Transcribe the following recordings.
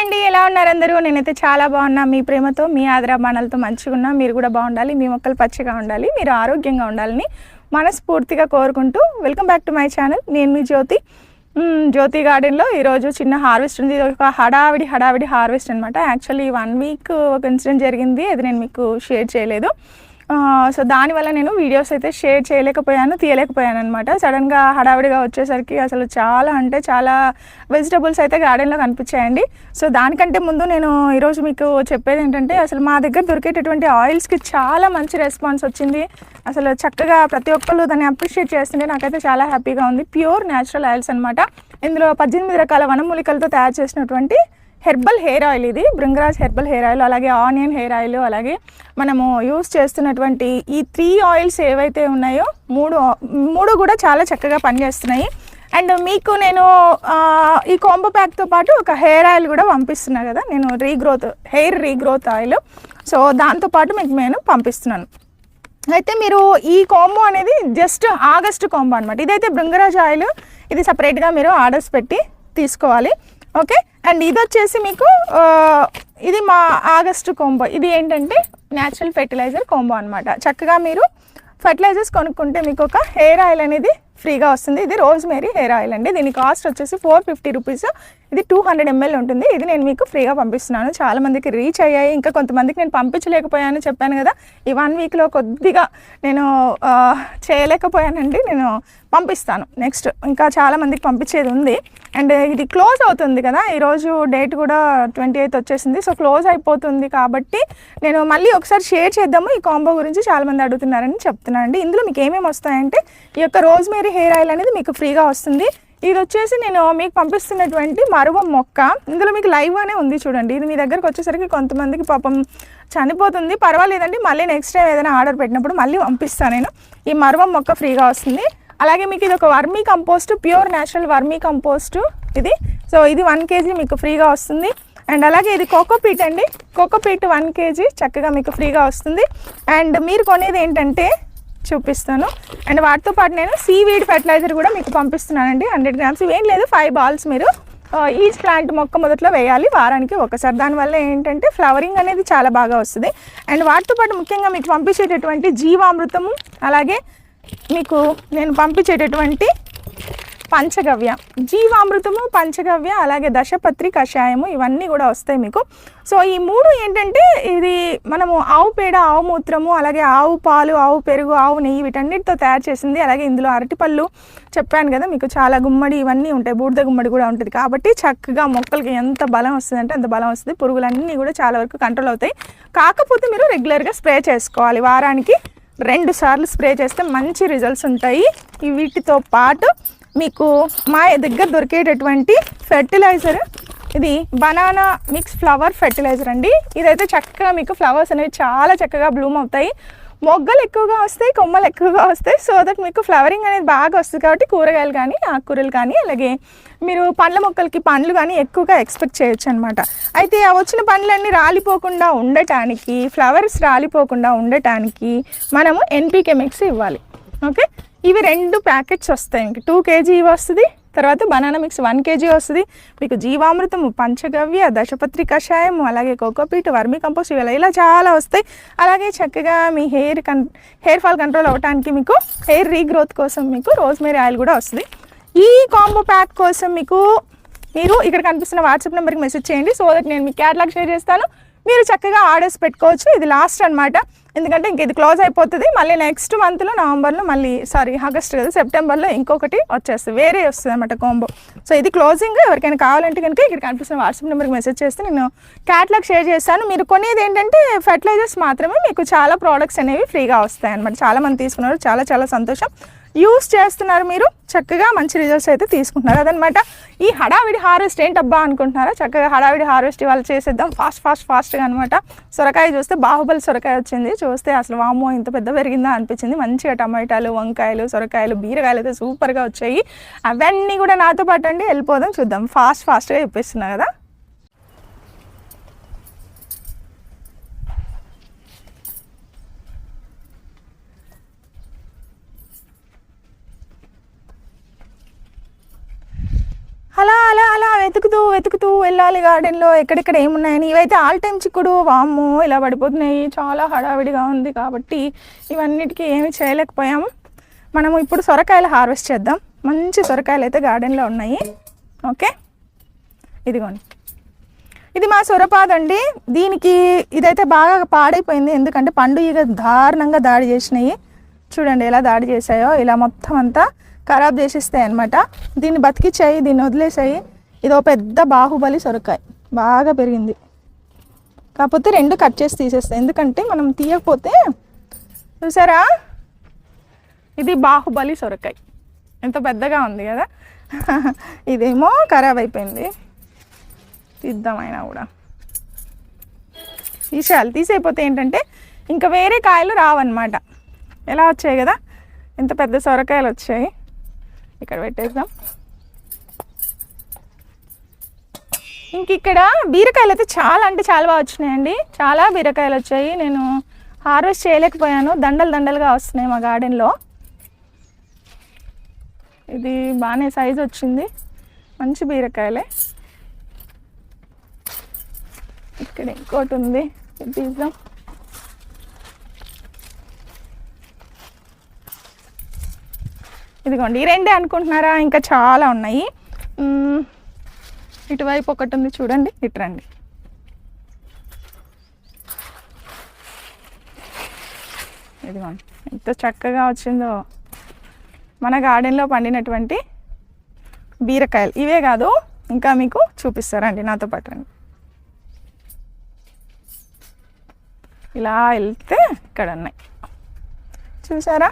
అండి, ఎలా ఉన్నారు అందరూ? నేనైతే చాలా బాగున్నా. మీ ప్రేమతో, మీ ఆదరాభిమానాలతో మంచిగా ఉన్నా. మీరు కూడా బాగుండాలి, మీ మొక్కలు పచ్చిగా ఉండాలి, మీరు ఆరోగ్యంగా ఉండాలని మనస్ఫూర్తిగా కోరుకుంటూ welcome back to my channel. నేను మీ జ్యోతి గార్డెన్లో ఈరోజు చిన్న హార్వెస్ట్ ఉంది. ఇది ఒక హడావిడి హార్వెస్ట్ అనమాట. యాక్చువల్లీ 1 వీక్ ఒక ఇన్సిడెంట్ జరిగింది, అది నేను మీకు షేర్ చేయలేదు. సో దానివల్ల నేను వీడియోస్ అయితే షేర్ తీయలేకపోయాను అనమాట. సడన్గా హడావిడిగా వచ్చేసరికి అసలు చాలా వెజిటబుల్స్ అయితే గార్డెన్లో కనిపించాయండి. సో దానికంటే ముందు నేను ఈరోజు మీకు చెప్పేది ఏంటంటే, అసలు మా దగ్గర దొరికేటటువంటి ఆయిల్స్కి చాలా మంచి రెస్పాన్స్ వచ్చింది. అసలు చక్కగా ప్రతి ఒక్కళ్ళు దాన్ని అప్రిషియేట్ చేస్తుంటే నాకైతే చాలా హ్యాపీగా ఉంది. ప్యూర్ న్యాచురల్ ఆయిల్స్ అనమాట. ఇందులో 18 రకాల వనమూలికలతో తయారు చేసినటువంటి హెర్బల్ హెయిర్ ఆయిల్, ఇది భృంగరాజ్ హెర్బల్ హెయిర్ ఆయిల్, అలాగే ఆనియన్ హెయిర్ ఆయిల్, అలాగే మనము యూస్ చేస్తున్నటువంటి ఈ 3 ఆయిల్స్ ఏవైతే ఉన్నాయో మూడు కూడా చాలా చక్కగా పనిచేస్తున్నాయి. అండ్ మీకు నేను ఈ కాంబో ప్యాక్తో పాటు ఒక హెయిర్ ఆయిల్ కూడా పంపిస్తున్నా కదా, నేను హెయిర్ రీగ్రోత్ ఆయిల్. సో దాంతోపాటు మీకు నేను పంపిస్తున్నాను. అయితే మీరు ఈ కాంబో అనేది జస్ట్ ఆగస్ట్ కాంబో అనమాట. ఇదైతే భృంగరాజ్ ఆయిల్, ఇది సపరేట్గా మీరు ఆర్డర్స్ పెట్టి తీసుకోవాలి. ఓకే, అండ్ ఇది వచ్చేసి మీకు ఇది మా ఆగస్టు కాంబో. ఇది ఏంటంటే న్యాచురల్ ఫెర్టిలైజర్ కాంబో అనమాట. చక్కగా మీరు ఫెర్టిలైజర్స్ కొనుక్కుంటే మీకు ఒక హెయిర్ ఆయిల్ అనేది ఫ్రీగా వస్తుంది. ఇది రోజ్మేరీ హెయిర్ ఆయిల్ అండి. దీని కాస్ట్ వచ్చేసి 450 రూపీస్. ఇది 200 ml ఉంటుంది. ఇది నేను మీకు ఫ్రీగా పంపిస్తున్నాను. చాలామందికి రీచ్ అయ్యాయి, ఇంకా కొంతమందికి నేను పంపించలేకపోయాను చెప్పాను కదా. ఈ 1 వీక్లో కొద్దిగా నేను చేయలేకపోయానండి. నేను పంపిస్తాను నెక్స్ట్, ఇంకా చాలామందికి పంపించేది ఉంది. అండ్ ఇది క్లోజ్ అవుతుంది కదా, ఈరోజు డేట్ కూడా 28 వచ్చేసింది. సో క్లోజ్ అయిపోతుంది కాబట్టి నేను మళ్ళీ ఒకసారి షేర్ చేద్దాము ఈ కాంబో గురించి. చాలామంది అడుగుతున్నారని చెప్తున్నాను అండి. ఇందులో మీకు ఏమేమి వస్తాయంటే, ఈ యొక్క రోజ్మేరీ హెయిర్ ఆయిల్ అనేది మీకు ఫ్రీగా వస్తుంది. ఇది వచ్చేసి నేను మీకు పంపిస్తున్నటువంటి మరువం మొక్క. ఇందులో మీకు లైవ్గానే ఉంది చూడండి. ఇది మీ దగ్గరకు వచ్చేసరికి కొంతమందికి పాపం చనిపోతుంది, పర్వాలేదండి, మళ్ళీ నెక్స్ట్ టైం ఏదైనా ఆర్డర్ పెట్టినప్పుడు మళ్ళీ పంపిస్తాను నేను. ఈ మరువం మొక్క ఫ్రీగా వస్తుంది. అలాగే మీకు ఇది ఒక vermi compost, pure natural vermi compost ఇది. సో ఇది 1 kg మీకు ఫ్రీగా వస్తుంది. అండ్ అలాగే ఇది కోకోపీట్ అండి, కోకోపీట్ 1 kg చక్కగా మీకు ఫ్రీగా వస్తుంది. అండ్ మీరు కొనేది ఏంటంటే చూపిస్తాను. అండ్ వాటితో పాటు నేను సీవీడ్ ఫెర్టిలైజర్ కూడా మీకు పంపిస్తున్నానండి. 100 grams. ఇవేం లేదు, 5 balls మీరు ఈచ్ ప్లాంట్ మొక్క మొదట్లో వేయాలి వారానికి ఒకసారి. దానివల్ల ఏంటంటే ఫ్లవరింగ్ అనేది చాలా బాగా వస్తుంది. అండ్ వాటితో పాటు ముఖ్యంగా మీకు పంపించేటటువంటి జీవామృతము, అలాగే మీకు నేను పంపించేటటువంటి పంచగవ్య, జీవామృతము, పంచగవ్య, అలాగే దశపత్రి కషాయము, ఇవన్నీ కూడా వస్తాయి మీకు. సో ఈ 3 ఏంటంటే, ఇది మనము ఆవు పేడ, ఆవు మూత్రము, అలాగే ఆవు పాలు, ఆవు పెరుగు, ఆవు నెయ్యి, వీటన్నిటితో తయారు చేసింది. అలాగే ఇందులో అరటిపళ్ళు చెప్పాను కదా మీకు, చాలా గుమ్మడి ఇవన్నీ ఉంటాయి, బూడిద గుమ్మడి కూడా ఉంటుంది. కాబట్టి చక్కగా మొక్కలకి ఎంత బలం వస్తుందంటే అంత బలం వస్తుంది. పురుగులన్నీ కూడా చాలా వరకు కంట్రోల్ అవుతాయి. కాకపోతే మీరు రెగ్యులర్గా స్ప్రే చేసుకోవాలి. వారానికి 2 సార్లు స్ప్రే చేస్తే మంచి రిజల్ట్స్ ఉంటాయి. వీటితో పాటు మీకు మా దగ్గర దొరికేటటువంటి ఫెర్టిలైజర్, ఇది బనానా మిక్స్ ఫ్లవర్ ఫెర్టిలైజర్ అండి. ఇదైతే చక్కగా మీకు ఫ్లవర్స్ అనేవి చాలా చక్కగా బ్లూమ్ అవుతాయి, మొగ్గలు ఎక్కువగా వస్తాయి, కొమ్మలు ఎక్కువగా వస్తాయి. సో దట్ మీకు ఫ్లవరింగ్ అనేది బాగా వస్తుంది. కాబట్టి కూరగాయలు కానీ, ఆకుకూరలు కానీ, అలాగే మీరు పండ్ల మొక్కలకి పండ్లు కానీ ఎక్కువగా ఎక్స్పెక్ట్ చేయొచ్చు అనమాట. అయితే ఆ వచ్చిన పండ్లన్నీ రాలిపోకుండా ఉండటానికి, ఫ్లవర్స్ రాలిపోకుండా ఉండటానికి మనము NPK మిక్స్ ఇవ్వాలి. ఓకే, ఇవి 2 ప్యాకెట్స్ వస్తాయి మీకు. 2 kg ఇవి వస్తుంది. తర్వాత బనానా మిక్స్ 1 kg వస్తుంది. మీకు జీవామృతము, పంచగవ్య, దశపత్రి కషాయం, అలాగే కోకోపీట్, వర్మీ కంపోస్ట్, ఇలా చాలా వస్తాయి. అలాగే చక్కగా మీ హెయిర్ ఫాల్ కంట్రోల్ అవ్వడానికి, మీకు హెయిర్ రీగ్రోత్ కోసం మీకు రోజ్మేరీ ఆయిల్ కూడా వస్తుంది. ఈ కాంబో ప్యాక్ కోసం మీరు ఇక్కడ కనిపిస్తున్న వాట్సాప్ నెంబర్కి మెసేజ్ చేయండి. సో దట్ నేను మీ క్యాటలాగ్ షేర్ చేస్తాను. మీరు చక్కగా ఆర్డర్స్ పెట్టుకోవచ్చు. ఇది లాస్ట్ అనమాట, ఎందుకంటే ఇంక ఇది క్లోజ్ అయిపోతుంది. మళ్ళీ నెక్స్ట్ మంత్లో నవంబర్లో ఆగస్ట్ కదా, సెప్టెంబర్లో ఇంకొకటి వచ్చేస్తుంది, వేరే వస్తుంది అనమాట కాంబో. సో ఇది క్లోజింగ్. ఎవరికైనా కావాలంటే కనుక ఇక్కడ కనిపిస్తున్న వాట్సాప్ నెంబర్కి మెసేజ్ చేస్తే నేను క్యాటలాగ్ షేర్ చేస్తాను. మీరు కొనేది ఏంటంటే ఫెర్టిలైజర్స్ మాత్రమే, మీకు చాలా ప్రోడక్ట్స్ అనేవి ఫ్రీగా వస్తాయి అనమాట. చాలామంది తీసుకున్నారు, చాలా సంతోషం. యూస్ చేస్తున్నారు, మీరు చక్కగా మంచి రిజల్ట్స్ అయితే తీసుకుంటున్నారు. అదనమాట ఈ హడావిడి హార్వెస్ట్. ఏంటబ్బా అనుకుంటున్నారా, చక్కగా హడావిడి హార్వెస్ట్ ఇవాళ చేసేద్దాం ఫాస్ట్గా అనమాట. సొరకాయ చూస్తే బాహుబలి సొరకాయ వచ్చింది. చూస్తే అసలు వామ్మో ఇంత పెద్ద పెరిగిందా అనిపించింది. మంచిగా టమాటాలు, వంకాయలు, సొరకాయలు, బీరకాయలు అయితే సూపర్గా వచ్చాయి. అవన్నీ కూడా నాతో పాటు అండి, వెళ్ళిపోదాం, చూద్దాం. ఫాస్ట్గా చెప్పేస్తున్నా కదా. అలా వెతుకుతూ వెళ్ళాలి గార్డెన్లో ఎక్కడెక్కడ ఏమున్నాయని. ఇవైతే ఆల్ టైమ్ చిక్కుడు, వామ్మో ఇలా పడిపోతున్నాయి, చాలా హడావిడిగా ఉంది కాబట్టి ఇవన్నిటికీ ఏమీ చేయలేకపోయాము. మనము ఇప్పుడు సొరకాయలు హార్వెస్ట్ చేద్దాం. మంచి సొరకాయలు అయితే గార్డెన్లో ఉన్నాయి. ఓకే, ఇదిగోండి, ఇది మా సొరపాదండి. దీనికి ఇదైతే బాగా పాడైపోయింది, ఎందుకంటే పండు ఇక దారుణంగా దాడి చేసినాయి. చూడండి ఎలా దాడి చేసాయో, ఇలా మొత్తం అంతా ఖరాబ్ చేసేస్తాయి అనమాట. దీన్ని బతికిచ్చాయి, దీన్ని వదిలేసాయి. ఇదో పెద్ద బాహుబలి సొరకాయ, బాగా పెరిగింది. కాకపోతే 2 కట్ చేసి తీసేస్తాయి, ఎందుకంటే మనం తీయకపోతే. చూసారా, ఇది బాహుబలి సొరకాయ, ఎంత పెద్దగా ఉంది కదా. ఇదేమో ఖరాబ్ అయిపోయింది, తీద్దామైనా కూడా తీసేయపోతే ఏంటంటే ఇంకా వేరే కాయలు రావన్నమాట. ఎలా వచ్చాయి కదా, ఎంత పెద్ద సొరకాయలు వచ్చాయి. ఇక్కడ పెట్టేద్దాం. ఇంక ఇక్కడ బీరకాయలు అయితే చాలా అంటే చాలా బాగా వచ్చినాయండి. చాలా బీరకాయలు వచ్చాయి. నేను హార్వెస్ట్ చేయలేకపోయాను, దండలుగా వస్తున్నాయి మా గార్డెన్లో. ఇది బాగానే సైజు వచ్చింది, మంచి బీరకాయలే. ఇక్కడ ఇంకోటి ఉంది, తీద్దాం. ఇదిగోండి, ఈ 2 అనుకుంటున్నారా, ఇంకా చాలా ఉన్నాయి. ఇటువైపు ఒకటి ఉంది చూడండి, ఇటు రండి. ఇదిగోండి ఎంత చక్కగా వచ్చిందో మన గార్డెన్లో పండినటువంటి బీరకాయలు. ఇవే కాదు, ఇంకా మీకు చూపిస్తారండి, నాతో పాటు రండి. ఇలా వెళ్తే ఇక్కడ ఉన్నాయి, చూసారా.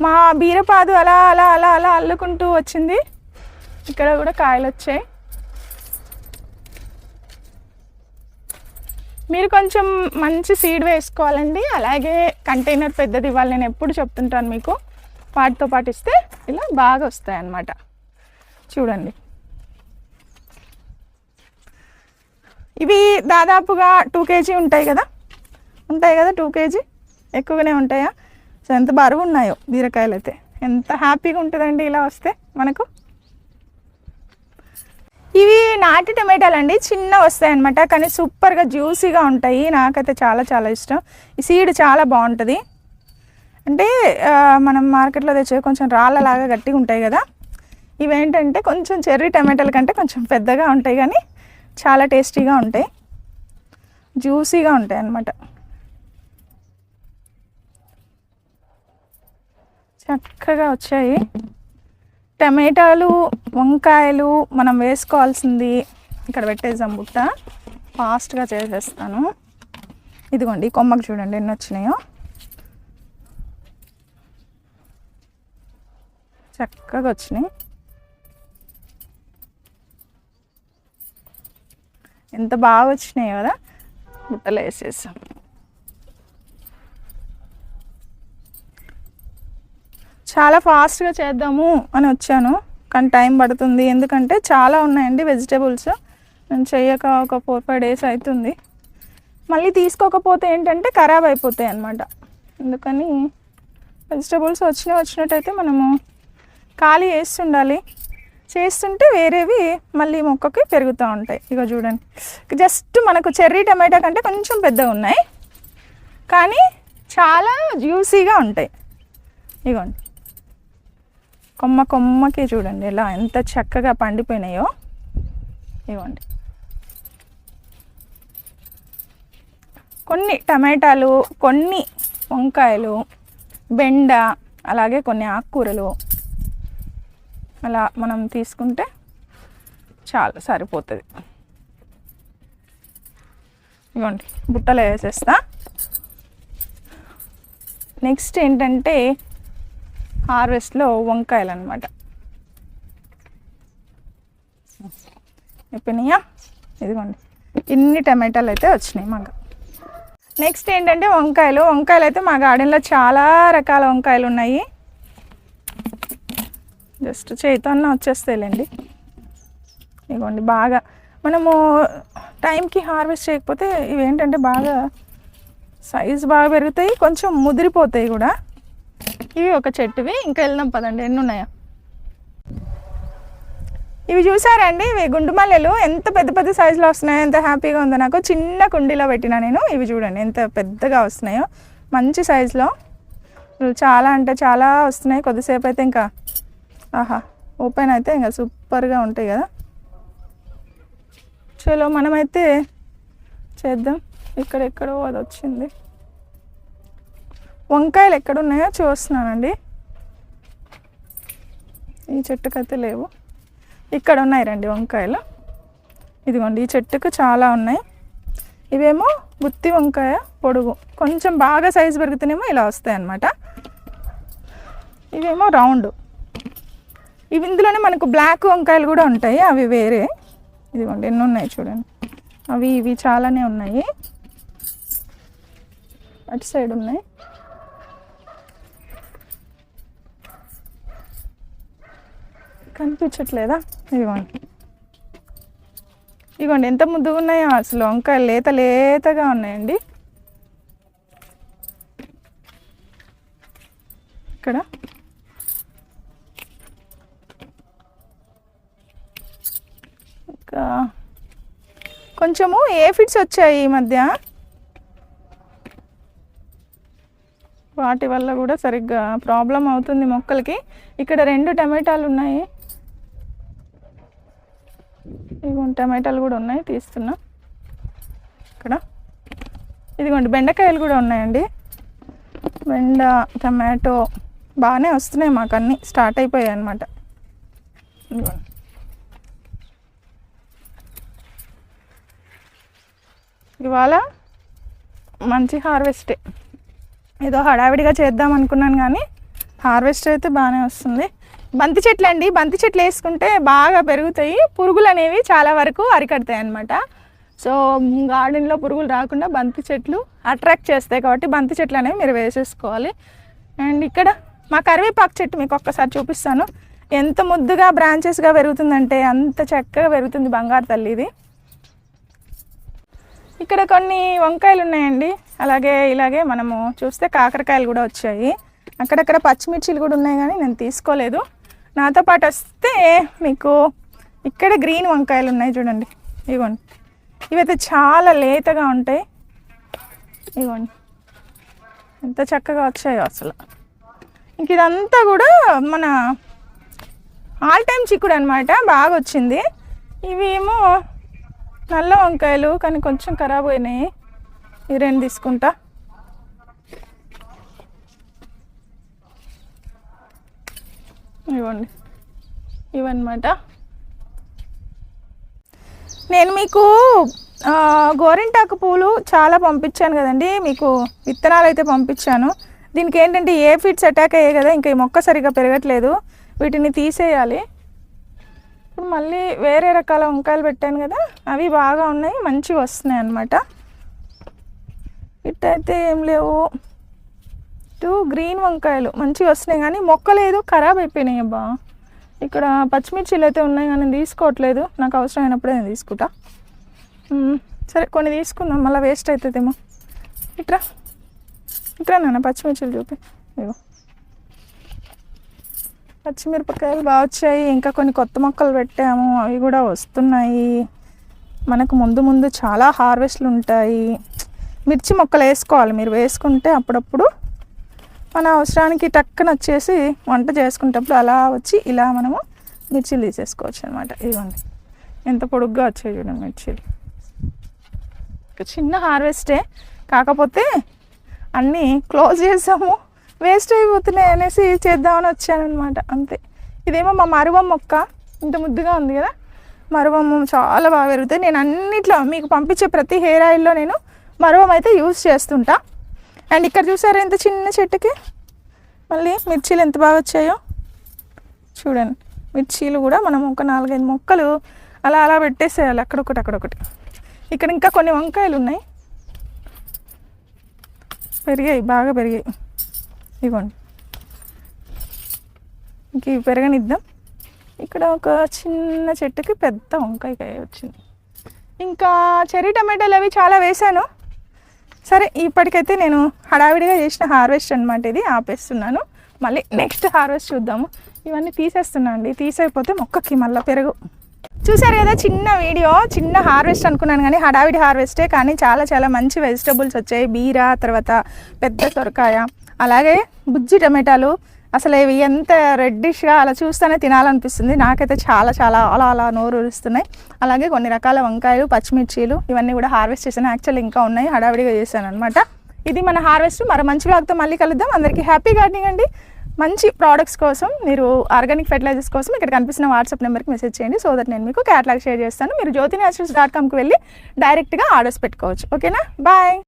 మా బీరపాదు అలా అలా అలా అలా అల్లుకుంటూ వచ్చింది. ఇక్కడ కూడా కాయలు వచ్చాయి. మీరు కొంచెం మంచి సీడ్ వేసుకోవాలండి. అలాగే కంటైనర్ పెద్దది ఇవ్వాలి, నేను ఎప్పుడు చెప్తుంటాను మీకు. వాటితో పాటిస్తే ఇలా బాగా వస్తాయి అన్నమాట. చూడండి, ఇవి దాదాపుగా 2 kg ఉంటాయి కదా 2 kg, ఎక్కువగానే ఉంటాయా. సో ఎంత బరువు ఉన్నాయో బీరకాయలు అయితే, ఎంత హ్యాపీగా ఉంటుందండి ఇలా వస్తే మనకు. ఇవి నాటి టమాటాలు అండి, చిన్న వస్తాయి అన్నమాట, కానీ సూపర్గా జ్యూసీగా ఉంటాయి. నాకైతే చాలా చాలా ఇష్టం. ఈ సీడ్ చాలా బాగుంటుంది. అంటే మనం మార్కెట్లో తెచ్చే కొంచెం రాళ్ళలాగా గట్టిగా ఉంటాయి కదా, ఇవేంటంటే కొంచెం చెర్రీ టమాటాల కంటే కొంచెం పెద్దగా ఉంటాయి, కానీ చాలా టేస్టీగా ఉంటాయి, జ్యూసీగా ఉంటాయి అన్నమాట. చక్కగా వచ్చాయి టమాటాలు, వంకాయలు. మనం వేసుకోవాల్సింది ఇక్కడ పెట్టేద్దాం, బుట్ట ఫాస్ట్గా చేసేస్తాను. ఇదిగోండి, కొమ్మకు చూడండి ఎన్ని వచ్చినాయో, చక్కగా వచ్చినాయి. ఎంత బాగా వచ్చినాయి కదా, బుట్టలో వేసేసాం. చాలా ఫాస్ట్గా చేద్దాము అని వచ్చాను, కానీ టైం పడుతుంది, ఎందుకంటే చాలా ఉన్నాయండి వెజిటేబుల్స్. నేను చేయక ఒక 4-5 days అవుతుంది. మళ్ళీ తీసుకోకపోతే ఏంటంటే ఖరాబ్ అయిపోతాయి అన్నమాట. అందుకని వెజిటేబుల్స్ వచ్చినట్టయితే మనము ఖాళీ వేస్తుండాలి. చేస్తుంటే వేరేవి మళ్ళీ మొక్కకి పెరుగుతూ ఉంటాయి. ఇక చూడండి, జస్ట్ మనకు చెర్రీ టమాటా కంటే కొంచెం పెద్దగా ఉన్నాయి, కానీ చాలా జ్యూసీగా ఉంటాయి. ఇగోండి, కొమ్మకి చూడండి ఎలా ఎంత చక్కగా పండిపోయినాయో. ఇవ్వండి, కొన్ని టమాటాలు, కొన్ని వంకాయలు, బెండ, అలాగే కొన్ని ఆకుకూరలు అలా మనం తీసుకుంటే చాలా సరిపోతుంది. ఇవ్వండి, బుట్టలో వేసేస్తా. నెక్స్ట్ ఏంటంటే హార్వెస్ట్లో వంకాయలు అన్నమాట. అయిపోయినాయా, ఇదిగోండి ఇన్ని టమాటాలు అయితే వచ్చినాయి మాకు. నెక్స్ట్ ఏంటంటే వంకాయలు అయితే మా గార్డెన్లో చాలా రకాల వంకాయలు ఉన్నాయి. జస్ట్ చేతోనే వచ్చేస్తాయిలేండి. ఇదిగోండి, బాగా మనము టైంకి హార్వెస్ట్ చేయకపోతే ఇవేంటంటే బాగా సైజు బాగా పెరుగుతాయి, కొంచెం ముదిరిపోతాయి కూడా. ఇవి ఒక చెట్టువి. ఇంకా వెళ్దాం పదండి, ఎన్ని ఉన్నాయా. ఇవి చూసారండి, ఇవి గుండు మల్లెలు ఎంత పెద్ద పెద్ద సైజులో వస్తున్నాయో, ఎంత హ్యాపీగా ఉందో నాకు. చిన్న కుండీలో పెట్టినా నేను. ఇవి చూడండి ఎంత పెద్దగా వస్తున్నాయో, మంచి సైజులో. చాలా అంటే చాలా వస్తున్నాయి. కొద్దిసేపు అయితే ఇంకా ఆహా ఓపెన్ అయితే ఇంకా సూపర్గా ఉంటాయి కదా. చలో మనమైతే చేద్దాం. ఇక్కడెక్కడో అది వచ్చింది. వంకాయలు ఎక్కడున్నాయో చూస్తున్నానండి. ఈ చెట్టుకైతే లేవు, ఇక్కడ ఉన్నాయి రండి వంకాయలు. ఇదిగోండి ఈ చెట్టుకు చాలా ఉన్నాయి. ఇవేమో గుత్తి వంకాయ పొడుగు, కొంచెం బాగా సైజు పెరుగుతూనేమో ఇలా వస్తాయి అన్నమాట. ఇవేమో రౌండ్. ఇవి ఇందులోనే మనకు బ్లాక్ వంకాయలు కూడా ఉంటాయి, అవి వేరే. ఇదిగోండి ఎన్ని ఉన్నాయి చూడండి. అవి ఇవి చాలానే ఉన్నాయి. అటు సైడ్ ఉన్నాయి. కనిపించట్లేదా? ఇదిగోండి ఇదిగోండి ఎంత ముద్దుగా ఉన్నాయో అసలు. వంకాయలు లేత లేతగా ఉన్నాయండి. ఇక్కడ ఇంకా కొంచెము ఏఫిడ్స్ వచ్చాయి ఈ మధ్య, వాటి వల్ల కూడా సరిగ్గా ప్రాబ్లం అవుతుంది మొక్కలకి. ఇక్కడ 2 టమాటాలు ఉన్నాయి. ఇదిగోండి టమాటాలు కూడా ఉన్నాయి, తీస్తున్నా. ఇక్కడ ఇదిగోండి బెండకాయలు కూడా ఉన్నాయండి. బెండ, టమాటో బాగానే వస్తున్నాయి మాకు, అన్నీ స్టార్ట్ అయిపోయాయి అన్నమాట. ఇదిగోండి ఇవాళ మంచి హార్వెస్టే. ఏదో హడావిడిగా చేద్దాం అనుకున్నాను కానీ హార్వెస్ట్ అయితే బాగానే వస్తుంది. బంతి చెట్లు అండి, బంతి చెట్లు వేసుకుంటే బాగా పెరుగుతాయి. పురుగులు అనేవి చాలా వరకు అరికడతాయి అన్నమాట. సో గార్డెన్లో పురుగులు రాకుండా బంతి చెట్లు అట్రాక్ట్ చేస్తాయి కాబట్టి బంతి చెట్లు అనేవి మీరు వేసేసుకోవాలి. అండ్ ఇక్కడ మా కరివేపాకు చెట్టు మీకు ఒక్కసారి చూపిస్తాను. ఎంత ముద్దుగా బ్రాంచెస్గా పెరుగుతుందంటే అంత చక్కగా పెరుగుతుంది బంగారు తల్లి ఇది. ఇక్కడ కొన్ని వంకాయలు ఉన్నాయండి. అలాగే ఇలాగే మనము చూస్తే కాకరకాయలు కూడా వచ్చాయి. అక్కడక్కడ పచ్చిమిర్చిలు కూడా ఉన్నాయి కానీ నేను తీసుకోలేదు. నాతో పాటు వస్తే మీకు ఇక్కడ గ్రీన్ వంకాయలు ఉన్నాయి చూడండి. ఇవ్వండి, ఇవైతే చాలా లేతగా ఉంటాయి. ఇవ్వండి ఎంత చక్కగా వచ్చాయో అసలు. ఇంక ఇదంతా కూడా మన ఆల్ టైమ్ చిక్కుడు అనమాట, బాగా వచ్చింది. ఇవి ఏమో నల్ల వంకాయలు కానీ కొంచెం ఖరాబ్ అయినాయి. ఈ 2 తీసుకుంటా. ఇవ్వండి ఇవన్నమాట. నేను మీకు గోరింటాకు పూలు చాలా పంపించాను కదండి, మీకు విత్తనాలు అయితే పంపించాను. దీనికి ఏంటంటే ఏఫిడ్స్ అటాక్ అయ్యాయి కదా, ఇంకా ఈ మొక్క సరిగ్గా పెరగట్లేదు. వీటిని తీసేయాలి. ఇప్పుడు మళ్ళీ వేరే రకాల వంకాయలు పెట్టాను కదా, అవి బాగా ఉన్నాయి, మంచిగా వస్తున్నాయి అన్నమాట. ఇట్టయితే ఏం లేవు. 2 గ్రీన్ వంకాయలు మంచిగా వస్తున్నాయి కానీ మొక్కలు ఏదో ఖరాబ్ అయిపోయినాయి అబ్బా. ఇక్కడ పచ్చిమిర్చిలు అయితే ఉన్నాయి కానీ నేను తీసుకోవట్లేదు, నాకు అవసరం అయినప్పుడే నేను తీసుకుంటా. సరే కొన్ని తీసుకుందాం, మళ్ళీ వేస్ట్ అవుతుందేమో. ఇట్రా ఇట్రా నాన్న పచ్చిమిర్చిలు చూపి. ఇగో పచ్చిమిరపకాయలు బాగా వచ్చాయి. ఇంకా కొన్ని కొత్త మొక్కలు పెట్టాము, అవి కూడా వస్తున్నాయి. మనకు ముందు ముందు చాలా హార్వెస్ట్లు ఉంటాయి. మిర్చి మొక్కలు వేసుకోవాలి, మీరు వేసుకుంటే అప్పుడప్పుడు మన అవసరానికి టక్కన వచ్చేసి వంట చేసుకునేటప్పుడు అలా వచ్చి ఇలా మనము మిర్చీలు తీసేసుకోవచ్చు అనమాట. ఇదిగోండి ఎంత పొడుగ్గా వచ్చాయి చూడండి మిర్చీలు. చిన్న హార్వెస్టే, కాకపోతే అన్నీ క్లోజ్ చేసాము, వేస్ట్ అయిపోతున్నాయి అనేసి చేద్దామని వచ్చానమాట అంతే. ఇదేమో మా మరువం మొక్క, ఇంత ముద్దుగా ఉంది కదా. మరువం చాలా బాగా పెరుగుతాయి. నేను అన్నిట్లో మీకు పంపించే ప్రతి హెయిర్ ఆయిల్లో నేను మరువం అయితే యూజ్ చేస్తుంటా. అండ్ ఇక్కడ చూసారా ఎంత చిన్న చెట్టుకి మళ్ళీ మిర్చీలు ఎంత బాగా వచ్చాయో చూడండి. మిర్చీలు కూడా మనం ఒక 4-5 మొక్కలు అలా అలా పెట్టేసేయాలి, అక్కడొకటి అక్కడొకటి. ఇక్కడ ఇంకా కొన్ని వంకాయలు ఉన్నాయి, పెరిగాయి, బాగా పెరిగాయి. ఇవ్వండి ఇంక ఇవి పెరగనిద్దాం. ఇక్కడ ఒక చిన్న చెట్టుకి పెద్ద వంకాయ వచ్చింది. ఇంకా చెర్రీ టమాటాలు అవి చాలా వేసాను. సరే ఇప్పటికైతే నేను హడావిడిగా చేసిన హార్వెస్ట్ అనమాట, ఇది ఆపేస్తున్నాను. మళ్ళీ నెక్స్ట్ హార్వెస్ట్ చూద్దాము. ఇవన్నీ తీసేస్తున్నా అండి, తీసేయకపోతే మొక్కకి మళ్ళీ పెరుగు చూసారు కదా, చిన్న వీడియో, చిన్న హార్వెస్ట్ అనుకున్నాను కానీ హడావిడి హార్వెస్టే, కానీ చాలా చాలా మంచి వెజిటబుల్స్ వచ్చాయి. బీర, తర్వాత పెద్ద సొరకాయ, అలాగే బుజ్జి టమాటాలు. అసలు ఇవి ఎంత రెడ్డిష్గా అలా చూస్తేనే తినాలనిపిస్తుంది. నాకైతే చాలా చాలా అలా అలా నోరు ఊరుస్తున్నాయి. అలాగే కొన్ని రకాల వంకాయలు, పచ్చిమిర్చీలు ఇవన్నీ కూడా హార్వెస్ట్ చేశాను. యాక్చువల్లీ ఇంకా ఉన్నాయి, హడావిడిగా చేశాను అనమాట. ఇది మన హార్వెస్ట్. మరో మంచి వ్లాగ్తో మళ్ళీ కలుద్దాం. అందరికీ హ్యాపీ గార్డెనింగ్ అండి. మంచి ప్రోడక్ట్స్ కోసం మీరు ఆర్గానిక్ ఫెర్టిలైజర్స్ కోసం ఇక్కడ కనిపిస్తున్న వాట్సాప్ నెంబర్కి మెసేజ్ చేయండి. సో దట్ నేను మీకు క్యాటలాగ్ షేర్ చేస్తాను. మీరు జ్యోతిన్యాచురల్స్.comకి వెళ్ళి డైరెక్ట్గా ఆర్డర్స్ పెట్టుకోవచ్చు. ఓకేనా, బాయ్.